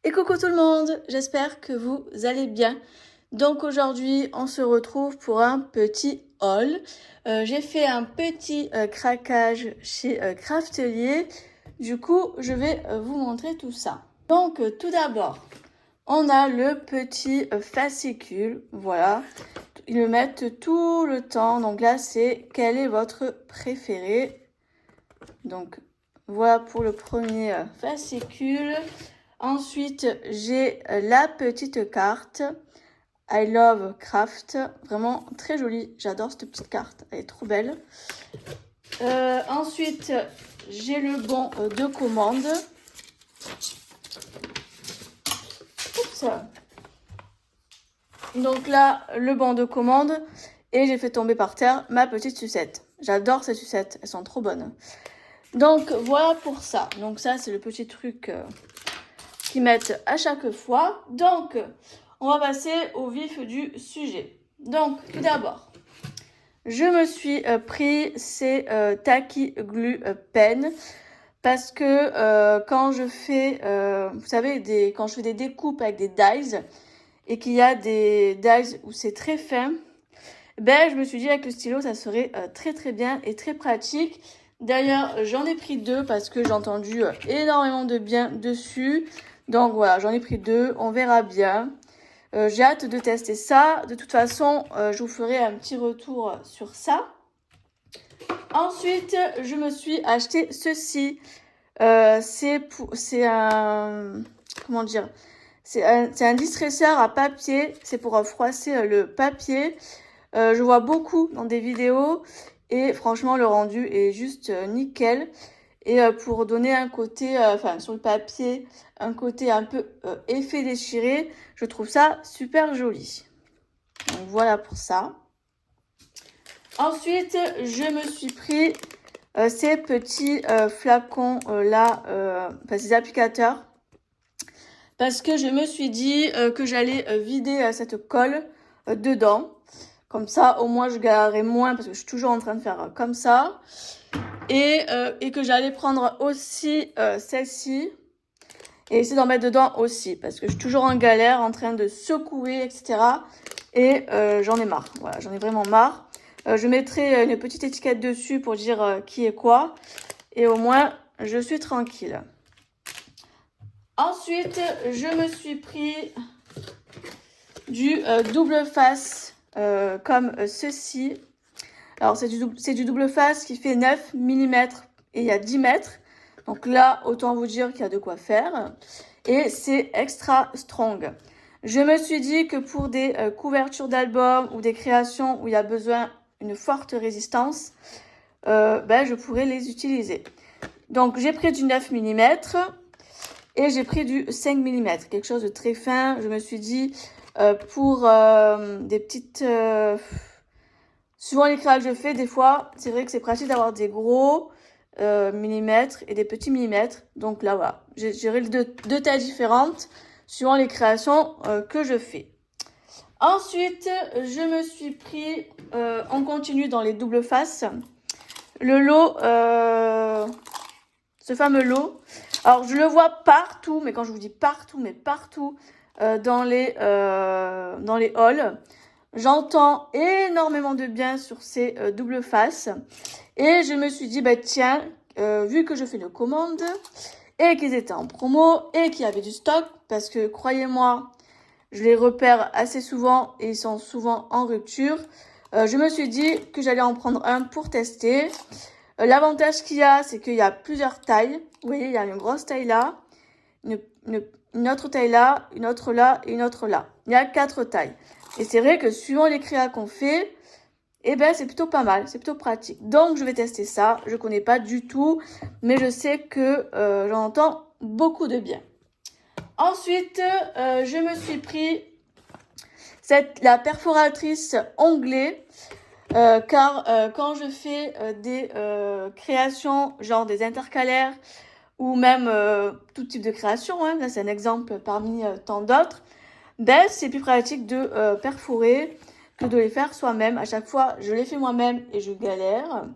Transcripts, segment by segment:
Et coucou tout le monde, j'espère que vous allez bien. Donc aujourd'hui, on se retrouve pour un petit haul. J'ai fait un petit craquage chez Craftelier. Du coup, je vais vous montrer tout ça. Donc tout d'abord, on a le petit fascicule. Voilà, ils le mettent tout le temps. Donc là, c'est quel est votre préféré. Donc voilà pour le premier fascicule. Ensuite, j'ai la petite carte I Love Craft. Vraiment très jolie. J'adore cette petite carte. Elle est trop belle. Ensuite, j'ai le bon de commande. Oups. Donc là, le bon de commande. Et j'ai fait tomber par terre ma petite sucette. J'adore ces sucettes. Elles sont trop bonnes. Donc voilà pour ça. Donc ça, c'est le petit truc qu'ils mettent à chaque fois. Donc, on va passer au vif du sujet. Donc, tout d'abord, je me suis pris ces Tacky Glue Pen parce que quand je fais, vous savez, quand je fais des découpes avec des dies et qu'il y a des dies où c'est très fin, ben, je me suis dit avec le stylo, ça serait très très bien et très pratique. D'ailleurs, j'en ai pris 2 parce que j'ai entendu énormément de bien dessus. Donc voilà, j'en ai pris 2, on verra bien. J'ai hâte de tester ça. De toute façon, je vous ferai un petit retour sur ça. Ensuite, je me suis acheté ceci. C'est un... Comment dire? C'est un distresseur à papier. C'est pour froisser le papier. Je vois beaucoup dans des vidéos. Et franchement, le rendu est juste nickel. Et pour donner un côté, sur le papier, un côté un peu effet déchiré, je trouve ça super joli. Donc voilà pour ça. Ensuite, je me suis pris ces petits flacons là, ces applicateurs. Parce que je me suis dit que j'allais vider cette colle dedans. Comme ça, au moins, je galérerai moins parce que je suis toujours en train de faire comme ça. Et que j'allais prendre aussi celle-ci et essayer d'en mettre dedans aussi parce que je suis toujours en galère en train de secouer, etc. Et j'en ai marre. Voilà, j'en ai vraiment marre. Je mettrai une petite étiquette dessus pour dire qui est quoi. Et au moins, je suis tranquille. Ensuite, je me suis pris du double face comme ceci. Alors, c'est du double face qui fait 9 mm et il y a 10 mètres. Donc là, autant vous dire qu'il y a de quoi faire. Et c'est extra strong. Je me suis dit que pour des couvertures d'albums ou des créations où il y a besoin d'une forte résistance, je pourrais les utiliser. Donc, j'ai pris du 9 mm et j'ai pris du 5 mm. Quelque chose de très fin. Je me suis dit, pour des petites... Souvent, les créas que je fais, des fois, c'est vrai que c'est pratique d'avoir des gros millimètres et des petits millimètres. Donc là, voilà, j'ai deux tailles différentes suivant les créations que je fais. Ensuite, je me suis pris, on continue dans les doubles faces, le lot, ce fameux lot. Alors, je le vois partout, mais quand je vous dis partout, mais partout dans les hauls. J'entends énormément de bien sur ces doubles faces. Et je me suis dit, tiens, vu que je fais une commande et qu'ils étaient en promo et qu'il y avait du stock, parce que croyez-moi, je les repère assez souvent et ils sont souvent en rupture, je me suis dit que j'allais en prendre un pour tester. L'avantage qu'il y a, c'est qu'il y a plusieurs tailles. Vous voyez, il y a une grosse taille là, une autre taille là, une autre là et une autre là. Il y a 4 tailles. Et c'est vrai que suivant les créas qu'on fait, c'est plutôt pas mal, c'est plutôt pratique. Donc, je vais tester ça. Je connais pas du tout, mais je sais que j'en entends beaucoup de bien. Ensuite, je me suis pris la perforatrice onglet. Car quand je fais des créations, genre des intercalaires, ou même tout type de création, hein, là c'est un exemple parmi tant d'autres, c'est plus pratique de perforer que de les faire soi-même. À chaque fois, je les fais moi-même et je galère.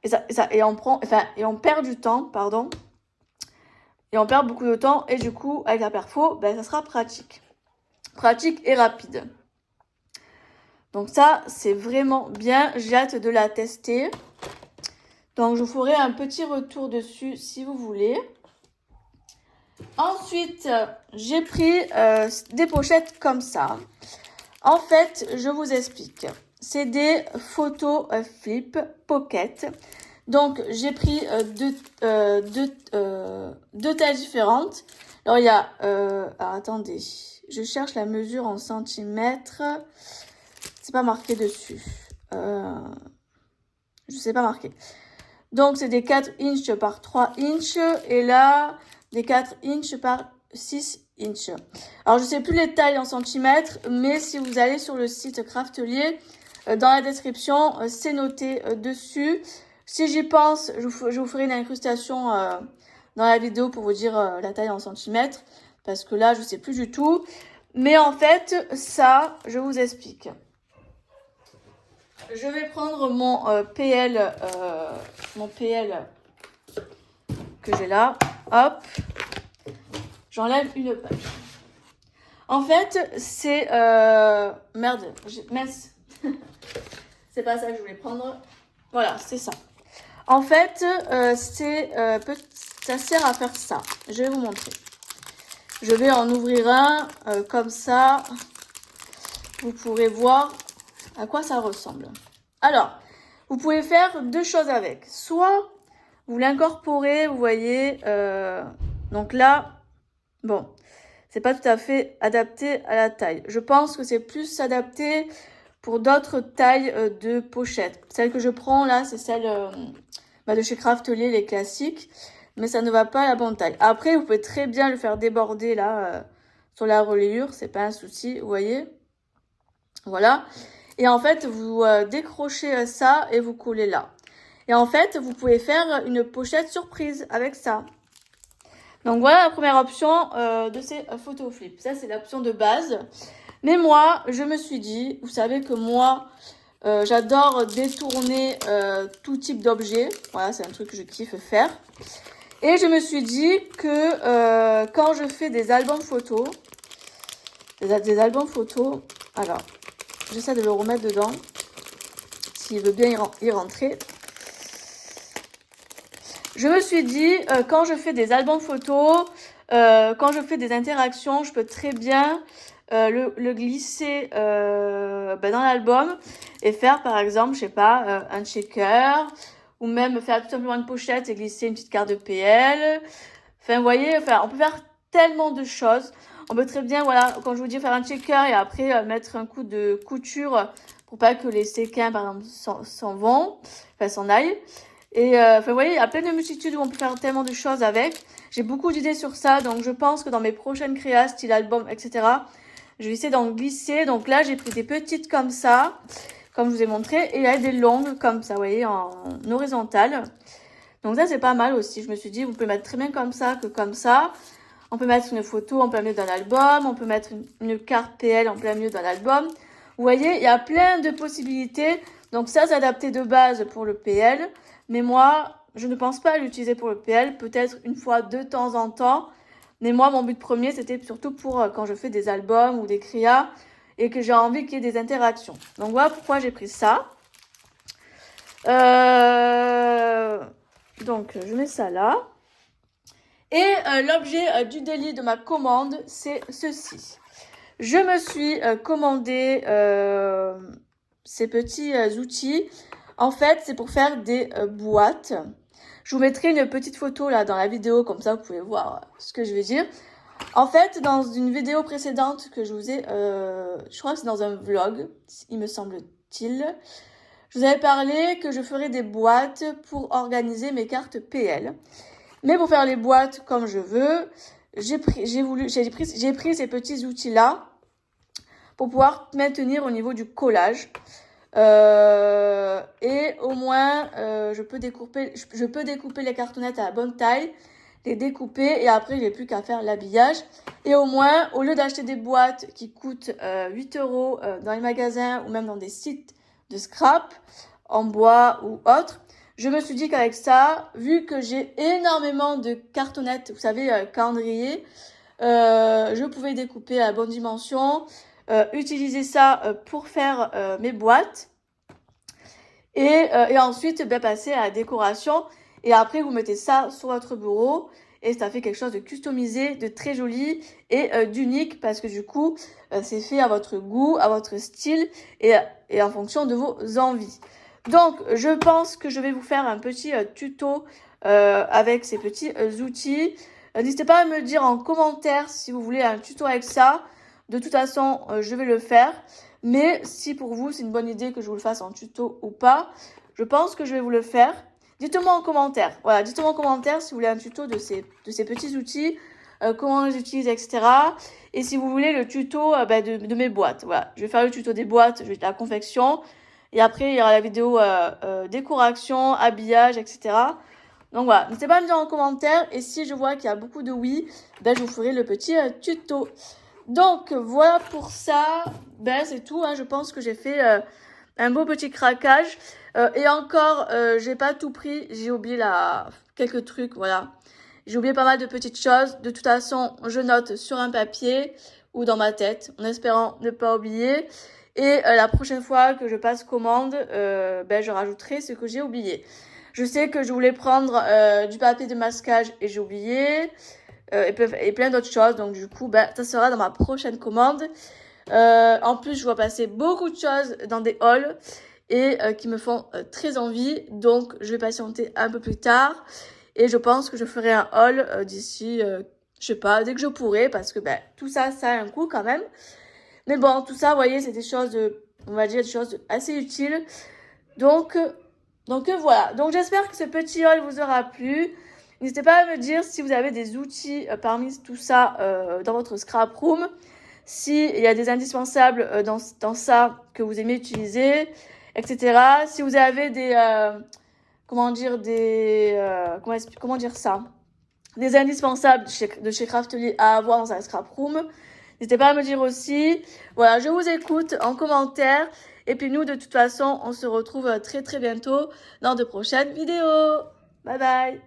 Et on perd du temps, pardon. et on perd beaucoup de temps. Et du coup, avec la perfo, ben, ça sera pratique. Pratique et rapide. Donc ça, c'est vraiment bien. J'ai hâte de la tester. Donc, je vous ferai un petit retour dessus si vous voulez. Ensuite, j'ai pris des pochettes comme ça. En fait, je vous explique. C'est des photos flip pocket. Donc, j'ai pris deux tailles différentes. Alors, il y a... alors, attendez. Je cherche la mesure en centimètres. C'est pas marqué dessus. Je sais pas marqué. Donc, c'est des 4 inches par 3 inches. Et là, des 4 inches par 6 inches. Alors, je sais plus les tailles en centimètres. Mais si vous allez sur le site Craftelier, dans la description, c'est noté dessus. Si j'y pense, je vous ferai une incrustation dans la vidéo pour vous dire la taille en centimètres. Parce que là, je sais plus du tout. Mais en fait, ça, je vous explique. Je vais prendre mon PL que j'ai là. Hop. J'enlève une page. En fait, c'est... merde, mince. C'est pas ça que je voulais prendre. Voilà, c'est ça. En fait, ça sert à faire ça. Je vais vous montrer. Je vais en ouvrir un comme ça. Vous pourrez voir à quoi ça ressemble. Alors, vous pouvez faire deux choses avec. Soit vous l'incorporez, vous voyez. Donc là, bon, c'est pas tout à fait adapté à la taille. Je pense que c'est plus adapté pour d'autres tailles de pochettes. Celle que je prends là, c'est celle de chez Craftelier, les classiques. Mais ça ne va pas à la bonne taille. Après, vous pouvez très bien le faire déborder là sur la reliure. C'est pas un souci, vous voyez. Voilà. Et en fait, vous décrochez ça et vous collez là. Et en fait, vous pouvez faire une pochette surprise avec ça. Donc voilà la première option de ces photo flip. Ça, c'est l'option de base. Mais moi, je me suis dit, vous savez que moi, j'adore détourner tout type d'objet. Voilà, c'est un truc que je kiffe faire. Et je me suis dit que quand je fais des albums photos, alors, j'essaie de le remettre dedans, s'il veut bien y rentrer. Je me suis dit, quand je fais des albums photos, quand je fais des interactions, je peux très bien le glisser dans l'album et faire, par exemple, je sais pas, un checker, ou même faire tout simplement une pochette et glisser une petite carte de PL. Enfin, vous voyez, on peut faire tellement de choses. On peut très bien, voilà, quand je vous dis faire un checker et après mettre un coup de couture pour pas que les séquins, par exemple, s'en aillent. Et vous voyez, il y a plein de multitudes où on peut faire tellement de choses avec. J'ai beaucoup d'idées sur ça, donc je pense que dans mes prochaines créas, style album, etc., je vais essayer d'en glisser. Donc là, j'ai pris des petites comme ça, comme je vous ai montré, et il y a des longues comme ça, vous voyez, en horizontale. Donc ça, c'est pas mal aussi. Je me suis dit, vous pouvez mettre très bien comme ça que comme ça. On peut mettre une photo en plein milieu d'un album. On peut mettre une carte PL en plein milieu d'un album. Vous voyez, il y a plein de possibilités. Donc ça, c'est adapté de base pour le PL. Mais moi, je ne pense pas l'utiliser pour le PL. Peut-être une fois de temps en temps. Mais moi, mon but premier, c'était surtout pour quand je fais des albums ou des créas et que j'ai envie qu'il y ait des interactions. Donc voilà pourquoi j'ai pris ça. Donc, je mets ça là. Et l'objet du délit de ma commande, c'est ceci. Je me suis commandé ces petits outils. En fait, c'est pour faire des boîtes. Je vous mettrai une petite photo là dans la vidéo, comme ça vous pouvez voir ce que je vais dire. En fait, dans une vidéo précédente que je vous ai, je crois que c'est dans un vlog, il me semble-t-il, je vous avais parlé que je ferais des boîtes pour organiser mes cartes PL. Mais pour faire les boîtes comme je veux, j'ai pris ces petits outils-là pour pouvoir maintenir au niveau du collage. Et au moins, je peux découper les cartonnettes à la bonne taille, les découper et après, j'ai plus qu'à faire l'habillage. Et au moins, au lieu d'acheter des boîtes qui coûtent 8 € dans les magasins ou même dans des sites de scrap en bois ou autre, je me suis dit qu'avec ça, vu que j'ai énormément de cartonnettes, vous savez, calendrier, je pouvais découper à bonne dimension, utiliser ça pour faire mes boîtes et ensuite passer à la décoration. Et après, vous mettez ça sur votre bureau et ça fait quelque chose de customisé, de très joli et d'unique parce que du coup, c'est fait à votre goût, à votre style et en fonction de vos envies. Donc, je pense que je vais vous faire un petit tuto avec ces petits outils. N'hésitez pas à me dire en commentaire si vous voulez un tuto avec ça. De toute façon, je vais le faire. Mais si pour vous, c'est une bonne idée que je vous le fasse en tuto ou pas, je pense que je vais vous le faire. Dites-moi en commentaire. Voilà, dites-moi en commentaire si vous voulez un tuto de ces petits outils, comment on les utilise, etc. Et si vous voulez le tuto de mes boîtes. Voilà, je vais faire le tuto des boîtes, je vais faire la confection. Et après, il y aura la vidéo décoration, habillage, etc. Donc voilà, n'hésitez pas à me dire en commentaire. Et si je vois qu'il y a beaucoup de oui, je vous ferai le petit tuto. Donc voilà pour ça. C'est tout. Je pense que j'ai fait un beau petit craquage. Et encore, j'ai pas tout pris. J'ai oublié quelques trucs. Voilà. J'ai oublié pas mal de petites choses. De toute façon, je note sur un papier ou dans ma tête, en espérant ne pas oublier. Et la prochaine fois que je passe commande, je rajouterai ce que j'ai oublié. Je sais que je voulais prendre du papier de masquage et j'ai oublié. Et plein d'autres choses. Donc du coup, ça sera dans ma prochaine commande. En plus, je vois passer beaucoup de choses dans des hauls et qui me font très envie. Donc, je vais patienter un peu plus tard. Et je pense que je ferai un haul d'ici, je sais pas, dès que je pourrai. Parce que tout ça, ça a un coût quand même. Mais bon, tout ça, vous voyez, c'est des choses, on va dire, des choses assez utiles. Donc voilà. Donc, j'espère que ce petit haul vous aura plu. N'hésitez pas à me dire si vous avez des outils parmi tout ça dans votre scrap room. S'il y a des indispensables dans ça que vous aimez utiliser, etc. Si vous avez des... comment dire ça, des indispensables de chez Craftly à avoir dans sa scrap room. N'hésitez pas à me dire aussi. Voilà, je vous écoute en commentaire. Et puis nous, de toute façon, on se retrouve très très bientôt dans de prochaines vidéos. Bye bye.